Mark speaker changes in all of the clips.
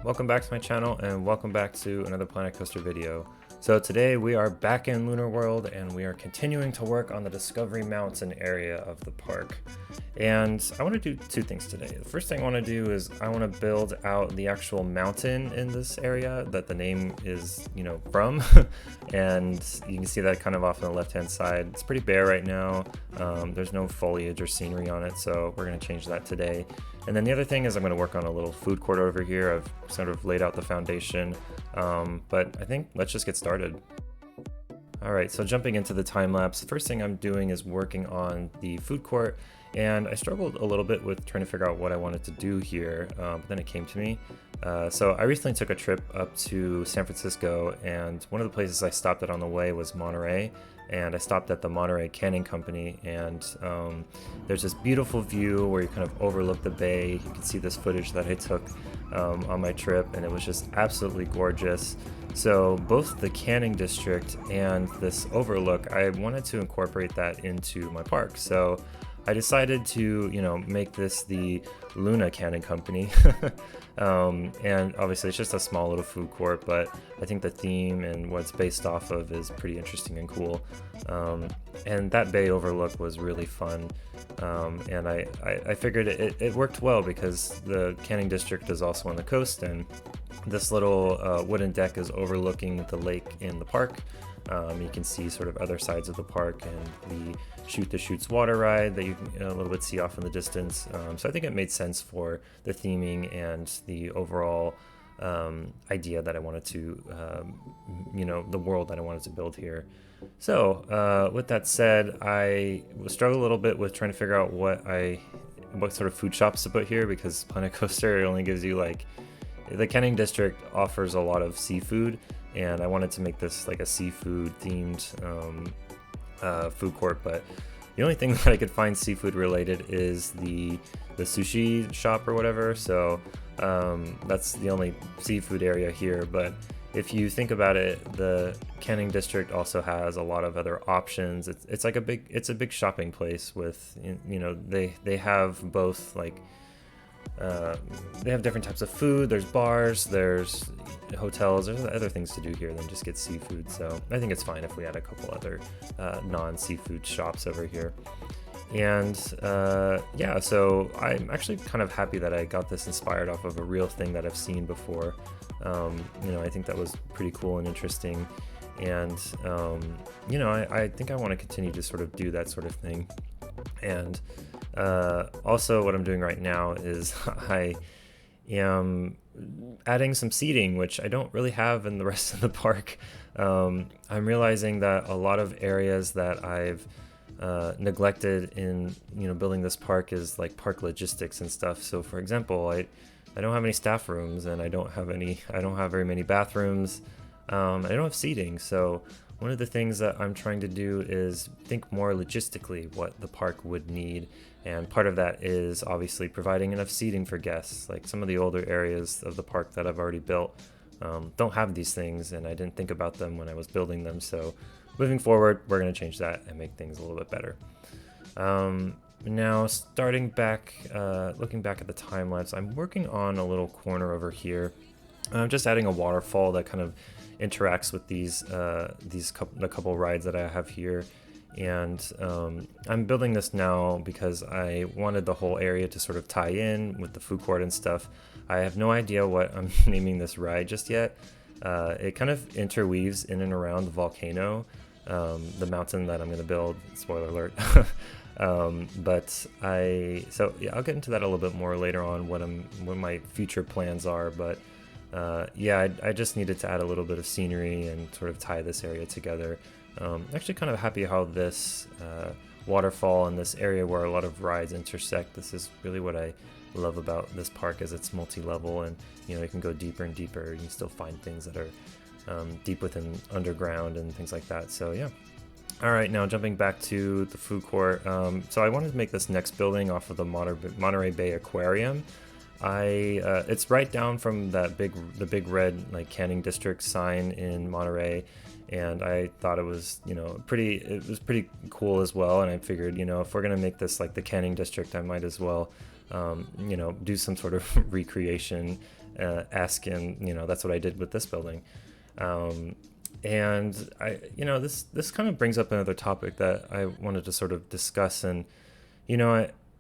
Speaker 1: welcome back to my channel and welcome back to another Planet Coaster video. So today we are back in Lunarworld and we are continuing to work on the Discovery Mountain area of the park. And I want to do two things today. The first thing I want to do is I want to build out the actual mountain in this area that the name is, from. And you can see that kind of off on the left-hand side. It's pretty bare right now. There's no foliage or scenery on it, so we're going to change that today. And then the other thing is I'm going to work on a little food court over here. I've sort of laid out the foundation, but I think let's just get started. Alright, so jumping into the time lapse, the first thing I'm doing is working on the food court, and I struggled a little bit with trying to figure out what I wanted to do here, but then it came to me. So I recently took a trip up to San Francisco, and one of the places I stopped at on the way was Monterey, and I stopped at the Monterey Canning Company, and there's this beautiful view where you kind of overlook the bay. You can see this footage that I took on my trip, and it was just absolutely gorgeous. So both the Canning District and this overlook, I wanted to incorporate that into my park. So I decided to, make this the Luna Canning Company. And obviously it's just a small little food court, but I think the theme and what it's based off of is pretty interesting and cool. And that bay overlook was really fun. And I figured it worked well because the Canning District is also on the coast, and this little wooden deck is overlooking the lake in the park. You can see sort of other sides of the park and the Shoot the Chutes water ride that you can a little bit see off in the distance. So I think it made sense for the theming and the overall idea that I wanted to, the world that I wanted to build here. So with that said, I struggled a little bit with trying to figure out what sort of food shops to put here, because Planet Coaster only gives you the Canning District offers a lot of seafood, and I wanted to make this like a seafood themed food court, but the only thing that I could find seafood related is the sushi shop or whatever. So that's the only seafood area here. But if you think about it, the Canning District also has a lot of other options. It's like a big shopping place with, they have both they have different types of food. There's bars, there's hotels, there's other things to do here than just get seafood. So I think it's fine if we had a couple other non-seafood shops over here. And yeah, so I'm actually kind of happy that I got this inspired off of a real thing that I've seen before. I think that was pretty cool and interesting. And, I think I want to continue to sort of do that sort of thing. And also what I'm doing right now is I am adding some seating, which I don't really have in the rest of the park. I'm realizing that a lot of areas that I've neglected in building this park is like park logistics and stuff. So for example, I don't have any staff rooms, and I don't have very many bathrooms. I don't have seating. So one of the things that I'm trying to do is think more logistically what the park would need, and part of that is obviously providing enough seating for guests. Like some of the older areas of the park that I've already built don't have these things, and I didn't think about them when I was building them. So moving forward, we're going to change that and make things a little bit better. Now starting back, looking back at the time lapse, I'm working on a little corner over here. I'm just adding a waterfall that kind of interacts with the couple rides that I have here. And I'm building this now because I wanted the whole area to sort of tie in with the food court and stuff. I have no idea what I'm naming this ride just yet. It kind of interweaves in and around the volcano, the mountain that I'm going to build. Spoiler alert. I'll get into that a little bit more later on, what my future plans are. But yeah, I just needed to add a little bit of scenery and sort of tie this area together. Actually kind of happy how this waterfall and this area where a lot of rides intersect. This is really what I love about this park, is it's multi-level, and you can go deeper and deeper. You can still find things that are deep within underground and things like that. So yeah. All right, now jumping back to the food court. So I wanted to make this next building off of the Monterey Bay Aquarium. It's right down from the big red Canning District sign in Monterey, and I thought it was pretty cool as well. And I figured if we're gonna make this like the Canning District, I might as well do some sort of recreation esque, and that's what I did with this building. And this kind of brings up another topic that I wanted to sort of discuss. And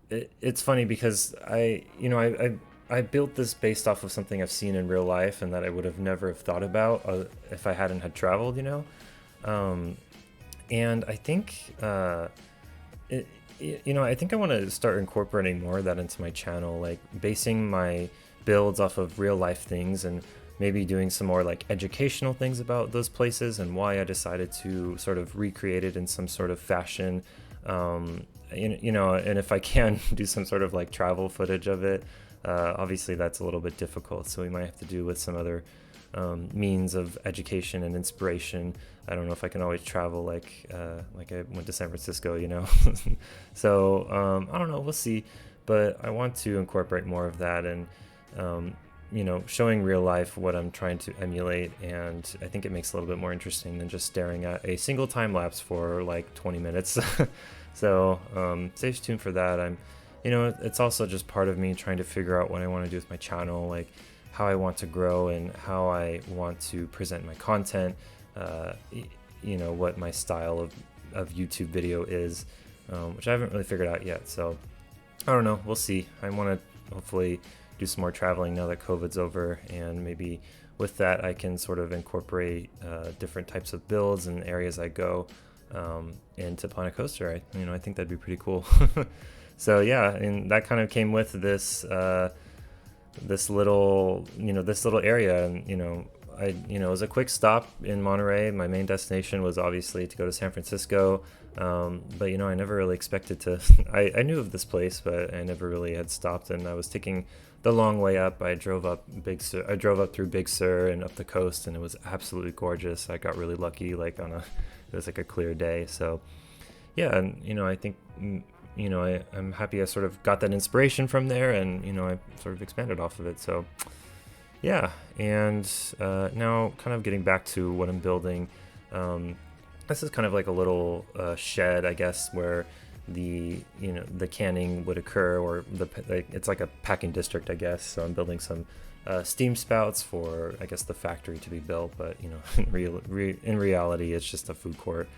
Speaker 1: it's funny because I built this based off of something I've seen in real life and that I would have never have thought about if I hadn't had traveled. And I think I think I want to start incorporating more of that into my channel, like basing my builds off of real life things, and maybe doing some more like educational things about those places and why I decided to sort of recreate it in some sort of fashion. And if I can do some sort of like travel footage of it. Obviously that's a little bit difficult, so we might have to do with some other means of education and inspiration. I don't know if I can always travel like I went to San Francisco, So I don't know, we'll see. But I want to incorporate more of that, and showing real life what I'm trying to emulate. And I think it makes it a little bit more interesting than just staring at a single time lapse for like 20 minutes. So stay tuned for that. It's also just part of me trying to figure out what I want to do with my channel, like how I want to grow and how I want to present my content, what my style of YouTube video is, which I haven't really figured out yet. So I don't know, we'll see. I want to hopefully do some more traveling now that COVID's over, and maybe with that I can sort of incorporate different types of builds and areas I go into Planet Coaster. I think that'd be pretty cool. So yeah, and that kind of came with this this little area. And it was a quick stop in Monterey. My main destination was obviously to go to San Francisco, but I never really expected to. I knew of this place, but I never really had stopped, and I was taking the long way up. I drove up through Big Sur and up the coast, and it was absolutely gorgeous. I got really lucky, like it was like a clear day. So yeah, and I think I'm happy I sort of got that inspiration from there, and I sort of expanded off of it. So yeah, and now kind of getting back to what I'm building. This is kind of like a little shed, I guess, where the canning would occur, or it's like a packing district, I guess. So I'm building some steam spouts for, I guess, the factory to be built, but in reality it's just a food court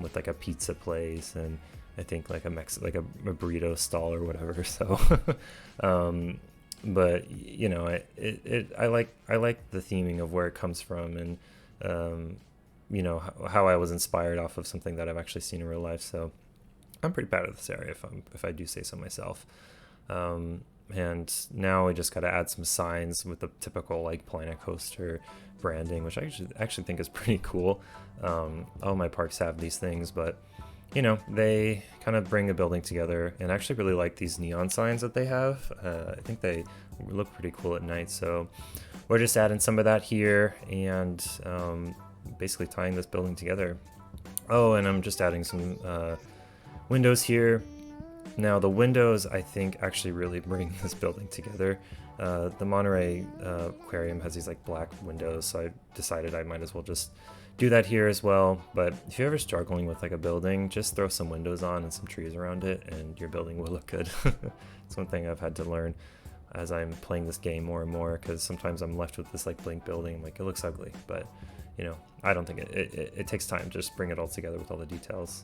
Speaker 1: with like a pizza place, and I think like a burrito stall or whatever. So but I like the theming of where it comes from, and how I was inspired off of something that I've actually seen in real life. So I'm pretty proud of this area, if I do say so myself. And now we just got to add some signs with the typical like Planet Coaster branding, which I actually think is pretty cool. All my parks have these things, but they kind of bring a building together. And I actually really like these neon signs that they have. I think they look pretty cool at night. So we're just adding some of that here, and basically tying this building together. Oh, and I'm just adding some windows here. Now the windows, I think, actually really bring this building together. The Monterey aquarium has these like black windows, so I decided I might as well just do that here as well. But if you're ever struggling with like a building, just throw some windows on and some trees around it, and your building will look good. It's one thing I've had to learn as I'm playing this game more and more, because sometimes I'm left with this like blank building, like it looks ugly, but I don't think it takes time to just bring it all together with all the details.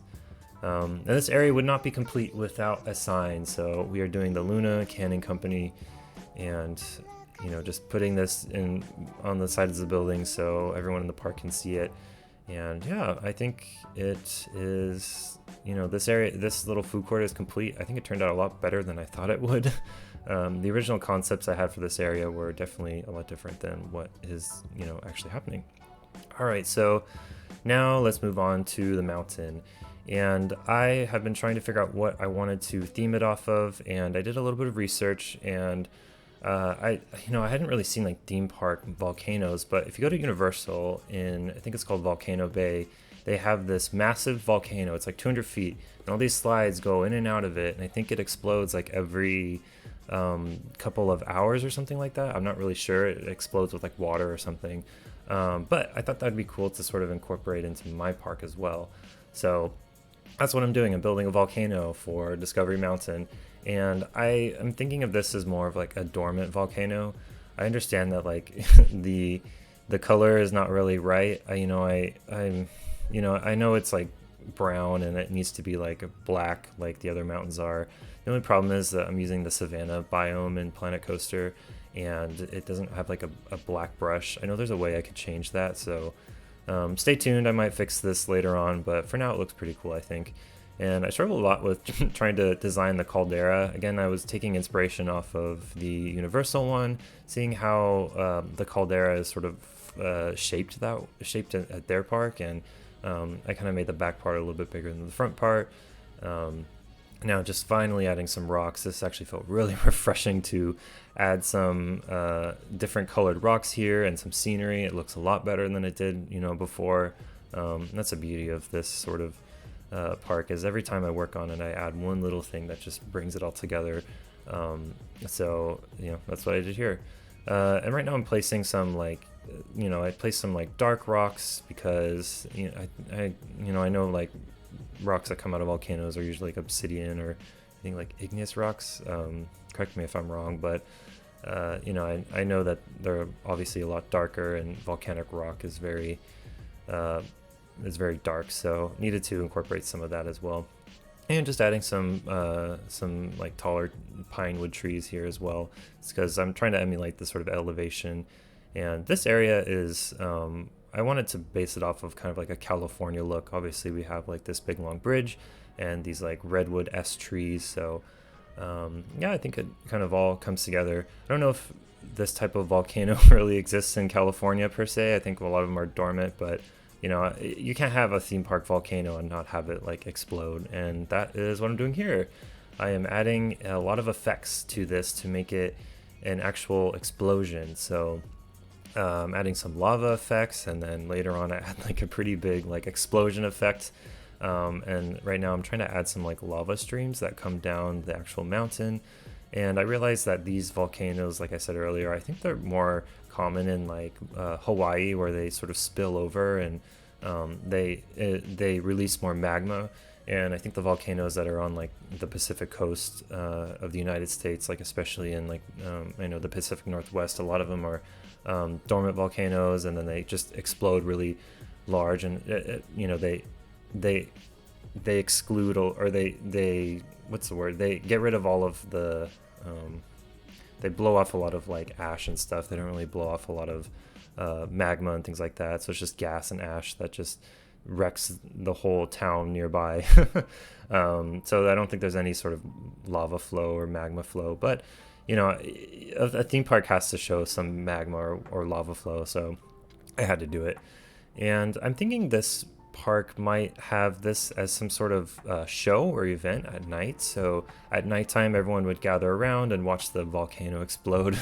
Speaker 1: And this area would not be complete without a sign, so we are doing the Luna Canning Company, and just putting this in on the sides of the building so everyone in the park can see it. And yeah, I think it is, this area, this little food court is complete. I think it turned out a lot better than I thought it would. The original concepts I had for this area were definitely a lot different than what is actually happening. All right, so now let's move on to the mountain. And I have been trying to figure out what I wanted to theme it off of, and I did a little bit of research, and I hadn't really seen like theme park volcanoes, but if you go to Universal in, I think it's called Volcano Bay, they have this massive volcano. It's like 200 feet, and all these slides go in and out of it, and I think it explodes like every couple of hours or something like that. I'm not really sure. It explodes with like water or something, but I thought that'd be cool to sort of incorporate into my park as well. So that's what I'm doing. I'm building a volcano for Discovery Mountain, and I am thinking of this as more of like a dormant volcano. I understand that like the color is not really right. I know it's like brown and it needs to be like black like the other mountains are. The only problem is that I'm using the savanna biome in Planet Coaster, and it doesn't have like a black brush. I know there's a way I could change that, so stay tuned. I might fix this later on, but for now it looks pretty cool, I think. And I struggled a lot with trying to design the caldera. Again, I was taking inspiration off of the Universal one, seeing how the caldera is sort of shaped at their park, and I kind of made the back part a little bit bigger than the front part. Now just finally adding some rocks. This actually felt really refreshing to add some different colored rocks here and some scenery. It looks a lot better than it did, before. That's the beauty of this sort of park, is every time I work on it, I add one little thing that just brings it all together. So that's what I did here. And right now I'm placing some I placed some like dark rocks because I know like rocks that come out of volcanoes are usually like obsidian or I think like igneous rocks. Correct me if I'm wrong, but I know that they're obviously a lot darker, and volcanic rock is very dark, so needed to incorporate some of that as well. And just adding some like taller pine wood trees here as well. It's because I'm trying to emulate this sort of elevation. And this area is, I wanted to base it off of kind of like a California look. Obviously we have like this big long bridge and these like redwood S trees. So yeah, I think it kind of all comes together. I don't know if this type of volcano really exists in California per se. I think a lot of them are dormant, but you can't have a theme park volcano and not have it like explode. And that is what I'm doing here. I am adding a lot of effects to this to make it an actual explosion. So adding some lava effects, and then later on I add like a pretty big like explosion effect. And right now I'm trying to add some like lava streams that come down the actual mountain. And I realized that these volcanoes, like I said earlier, I think they're more common in like Hawaii, where they sort of spill over and they release more magma. And I think the volcanoes that are on like the Pacific coast of the United States, like especially in like I know the Pacific Northwest, a lot of them are dormant volcanoes, and then they just explode really large, and they exclude, or they what's the word? They get rid of all of the they blow off a lot of like ash and stuff. They don't really blow off a lot of magma and things like that. So it's just gas and ash that just wrecks the whole town nearby. So I don't think there's any sort of lava flow or magma flow, but a theme park has to show some magma or lava flow, so I had to do it. And I'm thinking this park might have this as some sort of show or event at night. So at nighttime, everyone would gather around and watch the volcano explode.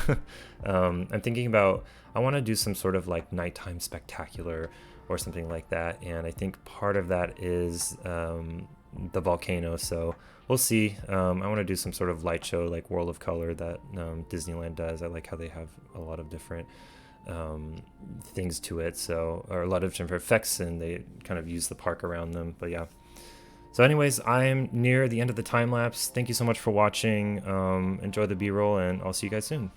Speaker 1: I'm thinking about, I want to do some sort of like nighttime spectacular or something like that. And I think part of that is the volcano. So we'll see. I want to do some sort of light show like World of Color that Disneyland does. I like how they have a lot of different things to it, so, or a lot of different effects, and they kind of use the park around them. But yeah, so anyways, I'm near the end of the time lapse. Thank you so much for watching. Enjoy the b-roll, and I'll see you guys soon.